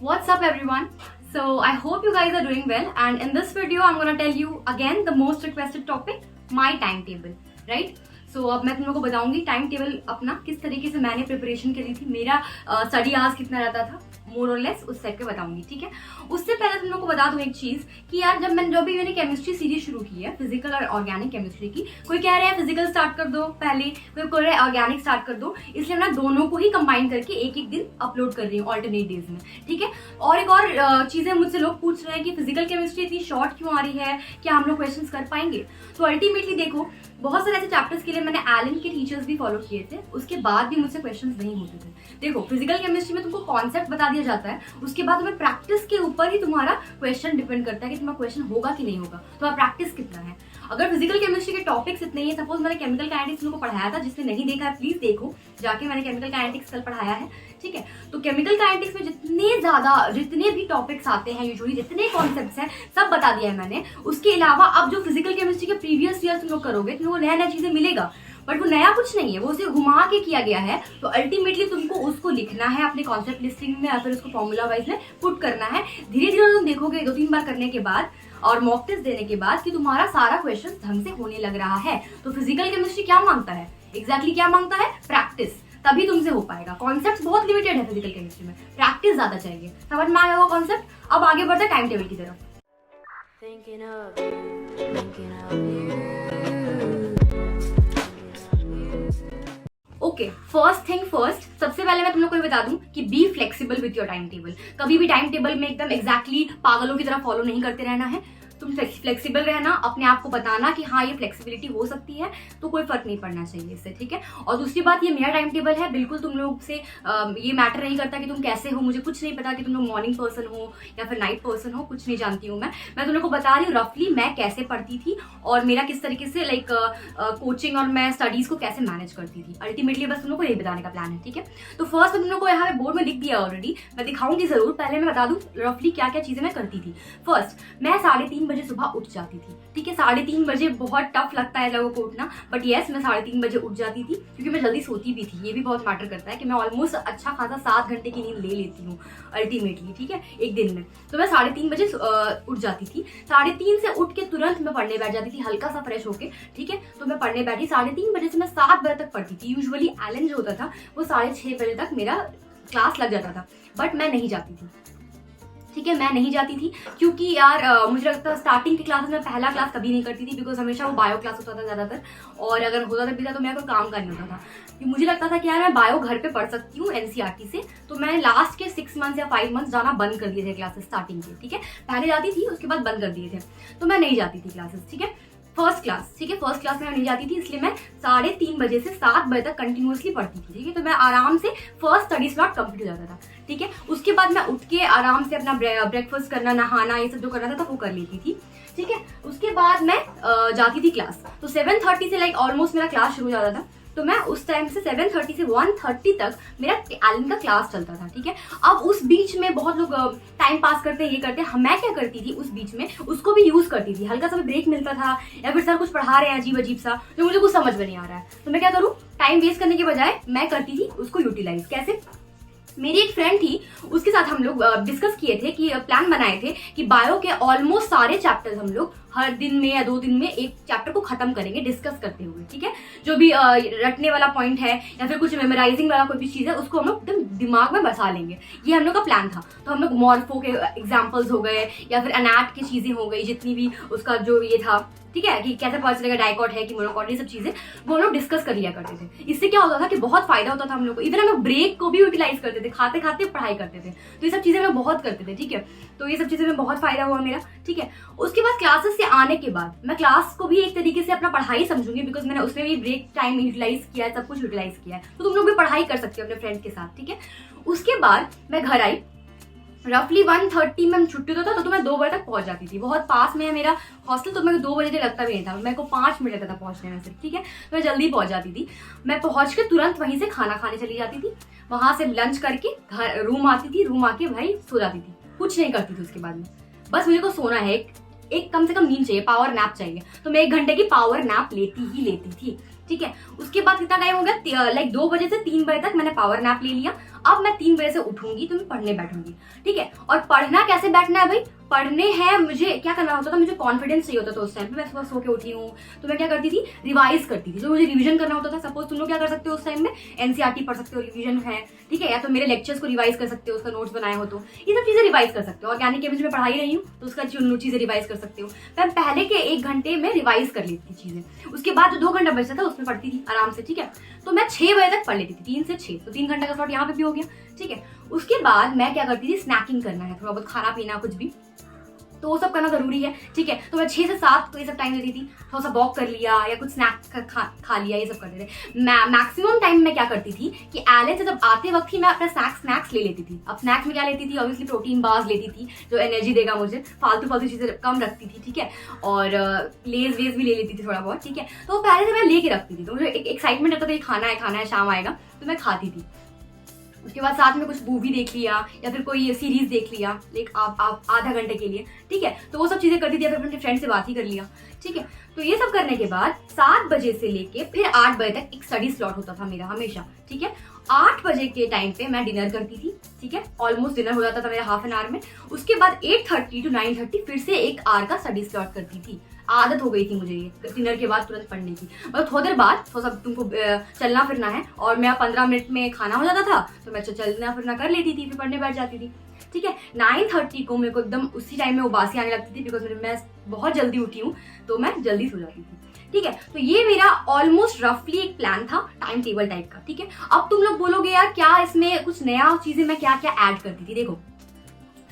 What's up everyone? So I hope you guys are doing well, and in this video I'm gonna tell you again the most requested topic, my timetable, right? So अब मैं तुम लोगों को बताऊंगी time table अपना किस तरीके से मैंने प्रिपरेशन करी थी, मेरा स्टडी आवर्स कितना रहता था, मोर और लेस उस टाइप के बताऊंगी, ठीक है। उससे पहले तुम लोग को बता दूं एक चीज कि यार जब मैंने केमिस्ट्री सीरीज शुरू की है, फिजिकल और ऑर्गेनिक केमिस्ट्री की, कोई कह रहा है फिजिकल स्टार्ट कर दो पहले, कोई कह रहा है ऑर्गेनिक स्टार्ट कर दो, इसलिए मैं दोनों को ही कंबाइन करके एक एक दिन अपलोड कर रही हूँ ऑल्टरनेट डेज में, ठीक है। और एक और चीजें मुझसे लोग पूछ रहे हैं कि फिजिकल केमिस्ट्री इतनी शॉर्ट क्यों आ रही है, क्या हम लोग क्वेश्चन कर पाएंगे। तो अल्टीमेटली देखो, बहुत सारे ऐसे चैप्टर्स के लिए मैंने एलन के टीचर्स भी फॉलो किए थे, उसके बाद भी मुझसे क्वेश्चंस नहीं होते थे। देखो फिजिकल केमिस्ट्री में तुमको कॉन्सेप्ट बता दिया जाता है, उसके बाद तुम्हें प्रैक्टिस के ऊपर ही तुम्हारा क्वेश्चन डिपेंड करता है कि तुम्हारा क्वेश्चन होगा कि नहीं होगा, तुम्हारा प्रैक्टिस कितना है। अगर फिजिकल केमिस्ट्री के टॉपिक्स इतने ही, सपोज मैंने केमिकल काइनेटिक्स को पढ़ाया था, जिसने नहीं देखा है प्लीज देखो जाके, मैंने केमिकल काइनेटिक्स कल पढ़ाया है, ठीक है। तो केमिकल काइनेटिक्स में जितने भी टॉपिक्स आते हैं, यूजुअली जितने कॉन्सेप्ट्स हैं सब बता दिया है मैंने। उसके अलावा अब जो फिजिकल केमिस्ट्री के प्रीवियस ईयर तुम लोग करोगे तुम लोग नया नया चीजें मिलेगा, बट वो नया कुछ नहीं है, वो उसे घुमा के किया गया है। तो अल्टीमेटली तुमको उसको लिखना है अपने कॉन्सेप्ट लिस्टिंग में, या फिर उसको फॉर्मूला वाइज में पुट करना है। धीरे धीरे तुम देखोगे 2-3 बार करने के बाद और मॉक टेस्ट देने के बाद कि तुम्हारा सारा क्वेश्चन ढंग से होने लग रहा है। तो फिजिकल केमिस्ट्री क्या मांगता है, एग्जैक्टली क्या मांगता है, प्रैक्टिस, तभी तुमसे हो पाएगा। कॉन्सेप्ट बहुत लिमिटेड है फिजिकल केमिस्ट्री में, प्रैक्टिस ज्यादा चाहिए। समझ में आया होगा कॉन्सेप्ट। अब आगे बढ़ते हैं टाइम टेबल की तरफ। ओके, फर्स्ट थिंग फर्स्ट, सबसे पहले मैं तुम लोग को बता दूं कि be flexible with your time table. कभी भी टाइम टेबल में एकदम एग्जैक्टली पागलों की तरह फॉलो नहीं करते रहना है। तुम फ्लेक्सिबल रहना, अपने आप को बताना कि हाँ ये फ्लेक्सिबिलिटी हो सकती है, तो कोई फर्क नहीं पड़ना चाहिए इससे, ठीक है। और दूसरी बात, ये मेरा टाइम टेबल है, बिल्कुल तुम लोग से ये मैटर नहीं करता कि तुम कैसे हो, मुझे कुछ नहीं पता कि तुम लोग मॉर्निंग पर्सन हो या फिर नाइट पर्सन हो, कुछ नहीं जानती हूँ मैं तुम लोग को बता रही हूँ रफली मैं कैसे पढ़ती थी और मेरा किस तरीके से लाइक कोचिंग और मैं स्टडीज को कैसे मैनेज करती थी। अल्टीमेटली बस तुम लोग को यही बताने का प्लान है, ठीक है। तो फर्स्ट मैं तुम लोग को यहाँ पे बोर्ड में लिख दिया ऑलरेडी, मैं दिखाऊंगी जरूर, पहले मैं बता दूं रफली क्या क्या चीजें मैं करती थी। फर्स्ट, मैं 3:30 बजे सुबह उठ जाती थी, ठीक है। 3:30 बजे बहुत टफ लगता है लोगों को उठना, बट यस मैं 3:30 बजे उठ जाती थी, क्योंकि मैं जल्दी सोती भी थी। ये भी बहुत मैटर करता है कि मैं ऑलमोस्ट अच्छा खासा 7 घंटे की नींद ले लेती हूँ अल्टीमेटली, ठीक है, एक दिन में। तो मैं 3:30 बजे उठ जाती थी। 3:30 से उठ के तुरंत मैं पढ़ने बैठ जाती थी, हल्का सा फ्रेश होके, ठीक है। तो मैं पढ़ने बैठी, 3:30 बजे से मैं 7 बजे तक पढ़ती थी। यूजुअली एलन जो होता था वो 6:30 बजे तक मेरा क्लास लग जाता था, बट मैं नहीं जाती थी, ठीक है। मैं नहीं जाती थी क्योंकि यार मुझे लगता था स्टार्टिंग की क्लास में पहला क्लास कभी नहीं करती थी, बिकॉज हमेशा वो बायो क्लास होता था ज्यादातर, और अगर होता था भी था तो मेरा कोई काम का नहीं होता था। मुझे लगता था कि यार मैं बायो घर पे पढ़ सकती हूँ एनसीईआरटी से, तो मैंने लास्ट के 6 मंथ्स या 5 मंथ्स जाना बंद कर दिए थे क्लासेस स्टार्टिंग के, ठीक है। पहले जाती थी, उसके बाद बंद कर दिए थे, तो मैं नहीं जाती थी क्लासेस, ठीक है। फर्स्ट क्लास, ठीक है, फर्स्ट क्लास में मैं नहीं जाती थी, इसलिए मैं 3:30 बजे से 7 बजे तक कंटिन्यूअसली पढ़ती थी, ठीक है। तो मैं आराम से फर्स्ट स्टडी स्लॉट कंप्लीट हो जाता था, ठीक है। उसके बाद मैं उठ के आराम से अपना ब्रेकफास्ट करना, नहाना, ये सब जो करना था वो कर लेती थी, ठीक है। उसके बाद मैं जाती थी क्लास। तो 7:30 से लाइक ऑलमोस्ट मेरा क्लास शुरू हो जाता था, तो मैं उस टाइम से 7:30 से 1:30 तक मेरा एलन का क्लास चलता था, ठीक है। अब उस बीच में बहुत लोग टाइम पास करते हैं, ये करते हैं, मैं क्या करती थी उस बीच में, उसको भी यूज करती थी। हल्का सा ब्रेक मिलता था या फिर सर कुछ पढ़ा रहे हैं अजीब अजीब सा जो मुझे कुछ समझ में नहीं आ रहा है, तो मैं क्या करूँ, टाइम वेस्ट करने के बजाय मैं करती थी उसको यूटिलाइज। कैसे, मेरी एक फ्रेंड थी, उसके साथ हम लोग डिस्कस किए थे कि प्लान बनाए थे कि बायो के ऑलमोस्ट सारे चैप्टर्स हम लोग हर दिन में या 2 दिन में एक चैप्टर को खत्म करेंगे डिस्कस करते हुए, ठीक है। जो भी रटने वाला पॉइंट है या फिर कुछ मेमोराइजिंग वाला कोई भी चीज है उसको हम लोग एकदम दिमाग में बसा लेंगे, ये हम लोग का प्लान था। तो हम लोग मॉर्फो के एग्जाम्पल्स हो गए या फिर अनैट की चीजें हो गई, जितनी भी उसका जो ये था, ठीक है, कि कैसे पता चलेगा डाइकॉट है कि मोनोकॉट, ये सब चीजें वो लोग डिस्कस कर लिया करते थे। इससे क्या होता था कि बहुत फायदा होता था हम लोग को। इवन हम लोग ब्रेक को भी यूटिलाइज करते थे, खाते खाते पढ़ाई करते थे, तो ये सब चीजें हम बहुत करते थे, ठीक है। तो ये सब चीजें में बहुत फायदा हुआ मेरा, ठीक है। उसके बाद क्लासेस से आने के बाद मैं क्लास को भी एक तरीके से अपना पढ़ाई समझूंगी, बिकॉज मैंने उसमें भी ब्रेक टाइम यूटिलाइज किया है, सब कुछ यूटिलाइज किया है, तो तुम लोग भी पढ़ाई कर सकते हो अपने फ्रेंड्स के साथ, ठीक है। उसके बाद मैं घर आई, रफली 1:30 में छुट्टी होता था, तो मैं 2 बजे तक पहुंच जाती थी। बहुत पास में है मेरा हॉस्टल, तो मेरे को 2 बजे लगता भी नहीं था, मेरे को 5 मिनट लगता था पहुंचने में सिर्फ, ठीक है। तो मैं जल्दी पहुंच जाती थी। मैं पहुंच के तुरंत वहीं से खाना खाने चली जाती थी, वहां से लंच करके घर रूम आती थी, रूम आके भाई सो जाती थी, कुछ नहीं करती थी उसके बाद में। बस मुझे को सोना है, एक कम से कम नींद चाहिए, पावर नैप चाहिए, तो मैं 1 घंटे की पावर नैप लेती ही लेती थी। ठीक है। उसके बाद कितना टाइम हो गया, लाइक 2 बजे से 3 बजे तक मैंने पावर नैप ले लिया। अब मैं 3 बजे से उठूंगी तो मैं पढ़ने बैठूंगी, ठीक है। और पढ़ना कैसे बैठना है भाई, पढ़ने हैं मुझे क्या करना होता था, मुझे कॉन्फिडेंस चाहिए होता था उस टाइम पे। मैं सुबह सो के उठी हूँ तो मैं क्या करती थी, रिवाइज करती थी। तो मुझे रिवीजन करना होता था। सपोज तुम लोग क्या कर सकते हो उस टाइम में, एनसीईआरटी पढ़ सकते हो, रिवीजन है, ठीक है। या तो मेरे लेक्चर्स को रिवाइज कर सकते हो, उसका नोट्स बनाए हो तो ये सब चीजें रिवाइज कर सकते हो। ऑर्गेनिक केमिस्ट्री में पढ़ाई रही हूँ तो उसका चीजें रिवाइज कर सकते हो। मैं पहले के 1 घंटे में रिवाइज कर लेती थी चीजें। उसके बाद जो 2 घंटा बचता था उसमें पढ़ती थी आराम से, ठीक है। तो मैं 6 बजे तक पढ़ लेती थी, 3 से 6, तो 3 घंटे का स्लॉट यहाँ पे भी हो गया, ठीक है। उसके बाद मैं क्या करती थी, स्नैकिंग करना है, थोड़ा बहुत खाना पीना कुछ भी, तो वो सब करना जरूरी है, ठीक है। तो मैं 6 से 7 तो ये सब टाइम देती थी। थोड़ा सा वॉक कर लिया या कुछ स्नैक खा लिया, ये सब करते थे। मैक्सिमम टाइम में क्या करती थी कि एलन से जब आते वक्त ही मैं अपना स्नैक्स ले लेती थी। अब स्नैक्स में क्या लेती थी, ऑब्वियसली प्रोटीन बार्स लेती थी जो एनर्जी देगा मुझे, फालतू चीजें कम रखती थी, ठीक है। और लेज वेज भी ले लेती थी थोड़ा बहुत, ठीक है। तो पहले से मैं लेके रखती थी, तो मुझे एक एक्साइटमेंट रहता था कि खाना है, शाम आएगा तो मैं खाती थी। उसके बाद साथ में कुछ मूवी देख लिया या फिर कोई सीरीज देख लिया, लाइक आप आधा घंटे के लिए, ठीक है। तो वो सब चीजें करती थी, या फिर अपने फ्रेंड से बात ही कर लिया, ठीक है। तो ये सब करने के बाद 7 बजे से लेके फिर 8 बजे तक एक स्टडी स्लॉट होता था मेरा हमेशा, ठीक है। 8 बजे के टाइम पे मैं डिनर करती थी, ठीक है। ऑलमोस्ट डिनर हो जाता था मेरा हाफ एन आवर में। उसके बाद 8:30 to 9:30 फिर से 1 आवर का स्टडी स्लॉट करती थी। आदत हो गई थी मुझे ये डिनर के बाद तुरंत पढ़ने की। मतलब थोड़ी देर बाद थोड़ा सा तुमको चलना फिरना है, और मेरा 15 मिनट में खाना हो जाता था तो मैं चलना फिरना कर लेती थी, फिर पढ़ने बैठ जाती थी, ठीक है। 9:30 को मेरे को एकदम उसी टाइम में उबासी आने लगती थी, बिकॉज मैं बहुत जल्दी उठी हूँ तो मैं जल्दी सो जाती थी, ठीक है। तो ये मेरा ऑलमोस्ट रफली एक प्लान था, टाइम टेबल टाइप का, ठीक है। अब तुम लोग बोलोगे यार क्या इसमें कुछ नया चीजें मैं क्या क्या ऐड करती थी। देखो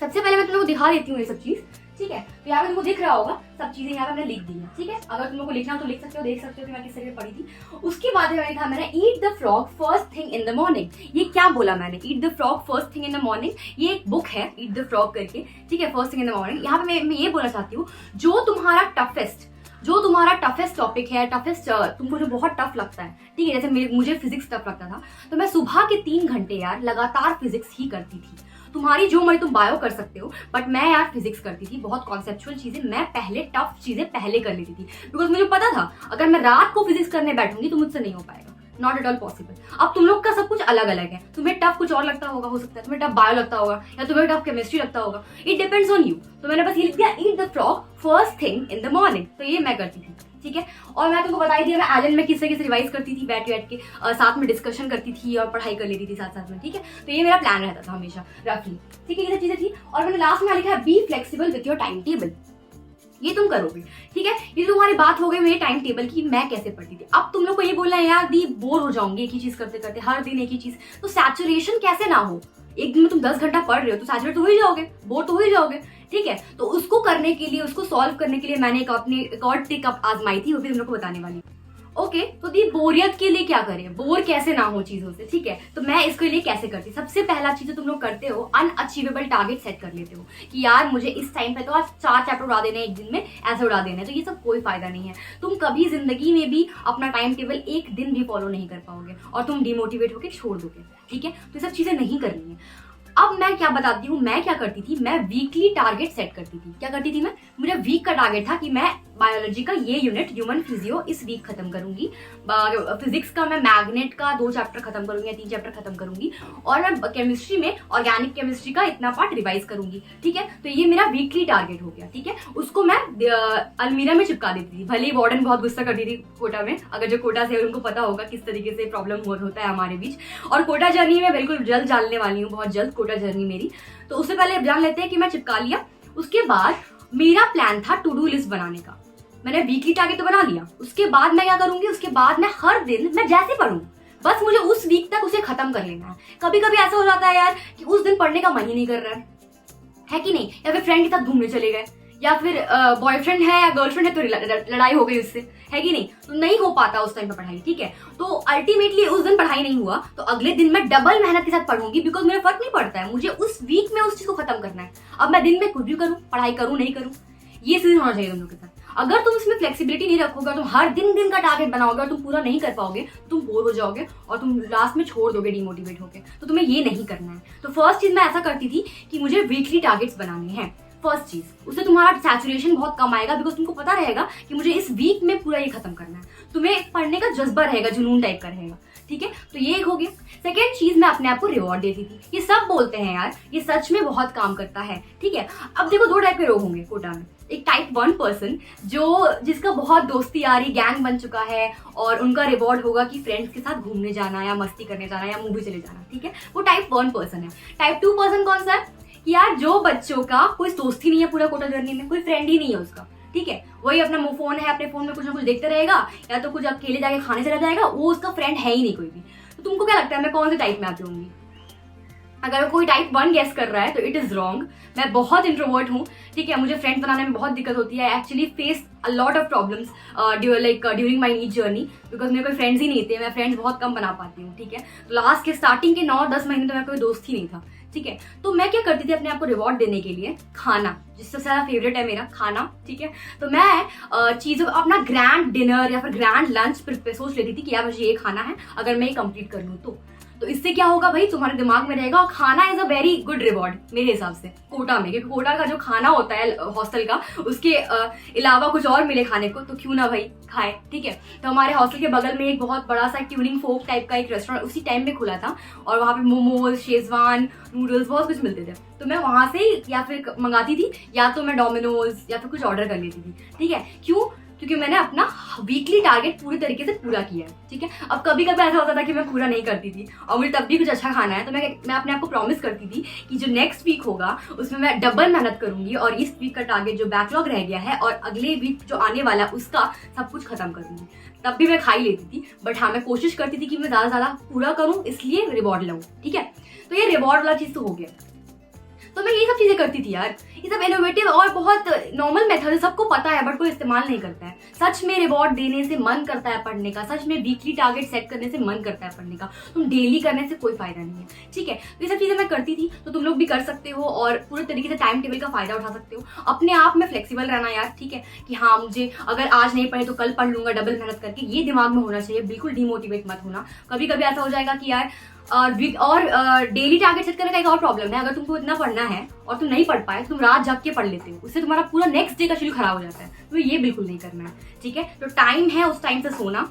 सबसे पहले मैं तुम लोग को दिखा देती हूँ ये सब चीज, ठीक है। तो यहाँ पे तुमको दिख रहा होगा सब चीजें यहाँ पे हमने लिख दी है, ठीक है। अगर तुम लोग को लिखना हो तो लिख सकते हो, देख सकते हो कि मैं किस तरह पढ़ी थी। उसके बाद मैंने था मैंने eat the frog first thing in the morning. ये क्या बोला मैंने, eat the frog first thing in the morning, ये एक बुक है ईट द फ्रॉग करके, ठीक है, first thing in the morning. यहाँ पे मैं ये बोलना चाहती हूँ जो तुम्हारा टफेस्ट टॉपिक है, तुमको जो बहुत टफ लगता है, ठीक है। जैसे मुझे फिजिक्स टफ लगता था तो मैं सुबह के 3 घंटे यार लगातार फिजिक्स ही करती थी। तुम्हारी जो मर्जी, तुम बायो कर सकते हो, बट मैं यार फिजिक्स करती थी। बहुत कॉन्सेप्चुअल चीजें मैं पहले, टफ चीजें पहले कर लेती थी, बिकॉज मुझे पता था अगर मैं रात को फिजिक्स करने बैठूंगी तो मुझसे नहीं हो पाएगा, नॉट एट ऑल पॉसिबल। अब तुम लोग का सब कुछ अलग अलग है, तुम्हें टफ कुछ और लगता होगा, हो सकता है तुम्हें टफ बायो लगता होगा या तुम्हें टफ केमिस्ट्री लगता होगा, इट डिपेंड्स ऑन यू। तो मैंने बस ये लिख दिया eat the frog first thing in the morning, तो ये मैं करती थी, ठीक है। और मैं तुमको बताई दिया मैं एलन में किससे रिवाइज करती थी, बैठ के साथ में डिस्कशन करती थी और पढ़ाई कर लेती थी साथ साथ में, ठीक है। तो ये मेरा प्लान रहता था हमेशा रफली, ठीक है। ये सब चीजें थी। और मैंने लास्ट में लिखा है be flexible with your time table, ये तुम करोगे, ठीक है। ये तुम्हारी बात हो गई मेरे टाइम टेबल की, मैं कैसे पढ़ती थी। अब तुम लोग को ये बोलना है यार दी बोर हो जाऊंगी एक ही चीज करते करते, हर दिन एक ही चीज, तो सैचुरेशन कैसे ना हो। एक दिन में तुम 10 घंटा पढ़ रहे हो तो सैचुरेट तो हो ही जाओगे, बोर तो हो ही जाओगे, ठीक है। तो उसको करने के लिए, उसको सॉल्व करने के लिए मैंने एक और ट्रिक आजमाई थी, वो भी तुम लोग को बताने वाली। ओके, तो दी बोरियत के लिए क्या करें, बोर कैसे ना हो चीजों से, ठीक है। तो मैं इसके लिए कैसे करती, सबसे पहला चीज जो तुम लोग करते हो, अनअचीवेबल टारगेट सेट कर लेते हो कि यार मुझे इस टाइम पे तो आज 4 चैप्टर उड़ा देने एक दिन में, ऐसे उड़ा देने, तो ये सब कोई फायदा नहीं है। तुम कभी जिंदगी में भी अपना टाइम टेबल एक दिन भी फॉलो नहीं कर पाओगे और तुम डिमोटिवेट होकर छोड़ दोगे, ठीक है। तो ये सब चीजें नहीं करनी है। अब मैं क्या बताती हूँ, मैं क्या करती थी, मैं वीकली टारगेट सेट करती थी। क्या करती थी मैं, मेरा वीक का टारगेट था कि मैं बायोलॉजी का ये यूनिट ह्यूमन फिजियो इस वीक खत्म करूंगी, फिजिक्स का मैं मैग्नेट का 2 चैप्टर खत्म करूंगी या 3 चैप्टर खत्म करूंगी, और मैं केमिस्ट्री में ऑर्गेनिक केमिस्ट्री का इतना पार्ट रिवाइज करूंगी, ठीक है। तो ये मेरा वीकली टारगेट हो गया, ठीक है। उसको मैं अलमीरा में चिपका देती थी, भले ही वार्डन बहुत गुस्सा करती थी कोटा में, अगर जो कोटा से उनको पता होगा किस तरीके से प्रॉब्लम होता है हमारे बीच। और कोटा जर्नी में बिल्कुल जल्द जानने वाली हूँ, बहुत जल्द कोटा जर्नी मेरी। तो उससे पहले जान लेते हैं कि मैं चिपका लिया। उसके बाद मेरा प्लान था टू डू लिस्ट बनाने का, मैंने वीकली टारगेट तो बना लिया। उसके बाद मैं क्या करूंगी, उसके बाद मैं हर दिन मैं जैसे पढ़ूं, बस मुझे उस वीक तक उसे खत्म कर लेना है। कभी कभी ऐसा हो जाता है यार कि उस दिन पढ़ने का मन ही नहीं कर रहा है कि नहीं, या फिर फ्रेंड के साथ घूमने चले गए, या फिर बॉयफ्रेंड है या गर्लफ्रेंड है तो लड़ाई हो गई उससे, है कि नहीं, तो नहीं हो पाता उस टाइम पे पढ़ाई, ठीक है। तो अल्टीमेटली उस दिन पढ़ाई नहीं हुआ तो अगले दिन मैं डबल मेहनत के साथ पढ़ूंगी, बिकॉज मुझे फर्क नहीं पड़ता है, मुझे उस वीक में उस चीज को खत्म करना है। अब मैं दिन में कुछ भी करूँ, पढ़ाई करूँ नहीं करूँ, ये चीज होना चाहिए तुम लोग के साथ। अगर तुम इसमें फ्लेक्सिबिलिटी नहीं रखोगे, तुम हर दिन का टारगेट बनाओगे और तुम पूरा नहीं कर पाओगे, तुम बोर हो जाओगे और तुम लास्ट में छोड़ दोगे डिमोटिवेट होके, तो तुम्हें ये नहीं करना है। तो फर्स्ट चीज मैं ऐसा करती थी कि मुझे वीकली टारगेट्स बनाने हैं। फर्स्ट चीज, उससे तुम्हारा सैचुरेशन बहुत कम आएगा, बिकॉज तुमको पता रहेगा कि मुझे इस वीक में पूरा ये खत्म करना है। तुम्हें पढ़ने का जज्बा रहेगा, जुनून टाइप का रहेगा, ठीक है। तो ये एक हो गया। सेकेंड चीज, मैं अपने आप को रिवॉर्ड देती थी। ये सब बोलते हैं यार, ये सच में बहुत काम करता है, ठीक है। अब देखो, दो टाइप के लोग होंगे कोटा में। एक टाइप 1 पर्सन जिसका बहुत दोस्ती यारी गैंग बन चुका है और उनका रिवॉर्ड होगा कि फ्रेंड्स के साथ घूमने जाना या मस्ती करने जाना या मूवी चले जाना, ठीक है। वो टाइप 1 पर्सन है। टाइप 2 पर्सन कौन सा है कि यार जो बच्चों का कोई दोस्त ही नहीं है पूरा कोटा जर्नी में, कोई फ्रेंड ही नहीं है उसका, ठीक है। वही अपना फोन है, अपने फोन में कुछ ना कुछ देखते रहेगा या तो कुछ अकेले जाके खाने चला जाएगा, वो उसका फ्रेंड है ही नहीं कोई भी। तो तुमको क्या लगता है मैं कौन से टाइप में आती होंगी? अगर कोई टाइप 1 गेस कर रहा है तो इट इज रॉन्ग। मैं बहुत इंट्रोवर्ट हूँ, ठीक है। मुझे फ्रेंड्स बनाने में बहुत दिक्कत होती है। Actually face a lot of problems during my NEET journey, because मेरे कोई फ्रेंड्स ही नहीं थे। मैं फ्रेंड्स बहुत कम बना पाती हूँ, ठीक है। तो लास्ट के स्टार्टिंग के 9-10 महीने तो मेरा कोई दोस्त ही नहीं था, ठीक है। तो मैं क्या करती थी अपने आप को रिवॉर्ड देने के लिए? खाना, जिससे सारा फेवरेट है मेरा खाना, ठीक है। तो मैं चीजों अपना ग्रैंड डिनर या फिर ग्रैंड लंच सोच लेती थी कि यार मुझे ये खाना है, अगर मैं ये कंप्लीट कर लूँ तो इससे क्या होगा भाई, तुम्हारे दिमाग में रहेगा। और खाना is a very good reward मेरे हिसाब से कोटा में, क्योंकि कोटा का जो खाना होता है हॉस्टल का, उसके अलावा कुछ और मिले खाने को तो क्यों ना भाई खाए, ठीक है। तो हमारे हॉस्टल के बगल में एक बहुत बड़ा सा ट्यूनिंग फोक टाइप का एक रेस्टोरेंट उसी टाइम में खुला था, और वहाँ पे मोमोज, शेजवान, नूडल्स बहुत कुछ मिलते थे। तो मैं वहां से या फिर मंगाती थी, या तो मैं डोमिनोज या फिर कुछ ऑर्डर कर लेती थी, ठीक है। क्यों? क्योंकि मैंने अपना वीकली टारगेट पूरी तरीके से पूरा किया है, ठीक है। अब कभी कभी ऐसा होता था कि मैं पूरा नहीं करती थी और मुझे तब भी कुछ अच्छा खाना है, तो मैं अपने आप को प्रॉमिस करती थी कि जो नेक्स्ट वीक होगा उसमें मैं डबल मेहनत करूंगी और इस वीक का टारगेट जो बैकलॉग रह गया है और अगले वीक जो आने वाला है उसका सब कुछ खत्म करूंगी। तब भी मैं खा ही लेती थी, बट हाँ मैं कोशिश करती थी कि मैं ज्यादा ज्यादा पूरा करूँ, इसलिए रिवॉर्ड लूँ, ठीक है। तो ये रिवॉर्ड वाला चीज तो हो गया। तो मैं ये सब चीजें करती थी यार। ये सब इनोवेटिव और बहुत नॉर्मल मेथड है, सबको पता है, बट कोई इस्तेमाल नहीं करता है। सच में रिवॉर्ड देने से मन करता है पढ़ने का, सच में वीकली टारगेट सेट करने से मन करता है पढ़ने का। तुम डेली करने से कोई फायदा नहीं है, ठीक है। तो ये सब चीजें मैं करती थी, तो तुम लोग भी कर सकते हो और पूरे तरीके से टाइम टेबल का फायदा उठा सकते हो। अपने आप में फ्लेक्सिबल रहना यार, ठीक है, कि हाँ मुझे अगर आज नहीं पढ़े तो कल पढ़ लूंगा डबल मेहनत करके, ये दिमाग में होना चाहिए। बिल्कुल डिमोटिवेट मत होना। कभी कभी ऐसा हो जाएगा कि यार और डेली टारगेट सेट करने का एक और प्रॉब्लम है, अगर तुमको इतना पढ़ना है और तुम नहीं पढ़ पाए, तुम रात जाग के पढ़ लेते हो, उससे तुम्हारा पूरा नेक्स्ट डे का शेड्यूल खराब हो जाता है। तो ये बिल्कुल नहीं करना है, ठीक है। तो टाइम है उस टाइम से सोना,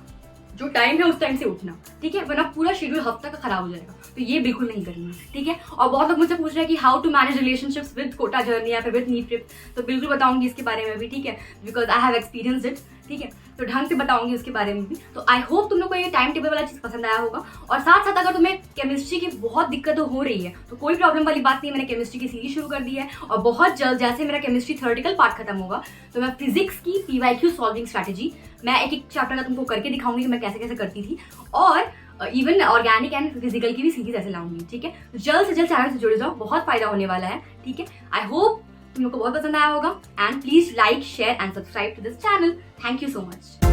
जो टाइम है उस टाइम से उठना, ठीक है, वरना पूरा शेड्यूल हफ्ता का खराब हो जाएगा। तो ये बिल्कुल नहीं करना है, ठीक है। और बहुत लोग मुझसे पूछ रहे हैं कि how to manage relationships with Kota journey या फिर विद नीट ट्रिप, तो बिल्कुल बताऊंगी इसके बारे में भी, ठीक है, because I have experience it, ठीक है। तो ढंग से बताऊंगी उसके बारे में भी। तो आई होप तुम लोग को ये टाइम टेबल वाला चीज पसंद आया होगा। और साथ साथ अगर तुम्हें केमिस्ट्री की बहुत दिक्कत हो रही है तो कोई प्रॉब्लम वाली बात नहीं, मैंने केमिस्ट्री की सीरीज शुरू कर दी है और बहुत जल्द जैसे मेरा केमिस्ट्री थ्योरेटिकल पार्ट खत्म होगा तो मैं फिजिक्स की PYQ सॉल्विंग स्ट्रैटेजी मैं एक चैप्टर का तुमको करके दिखाऊंगी कि मैं कैसे कैसे करती थी, और इवन ऑर्गेनिक एंड फिजिकल की भी सीरीज ऐसे लाऊंगी, ठीक है। तो जल्द से जल्द चैनल से जुड़े जाओ, बहुत फायदा होने वाला है, ठीक है। आई होप तुम लोग को बहुत पसंद आया होगा, and please like, share and subscribe to this channel. Thank you so much.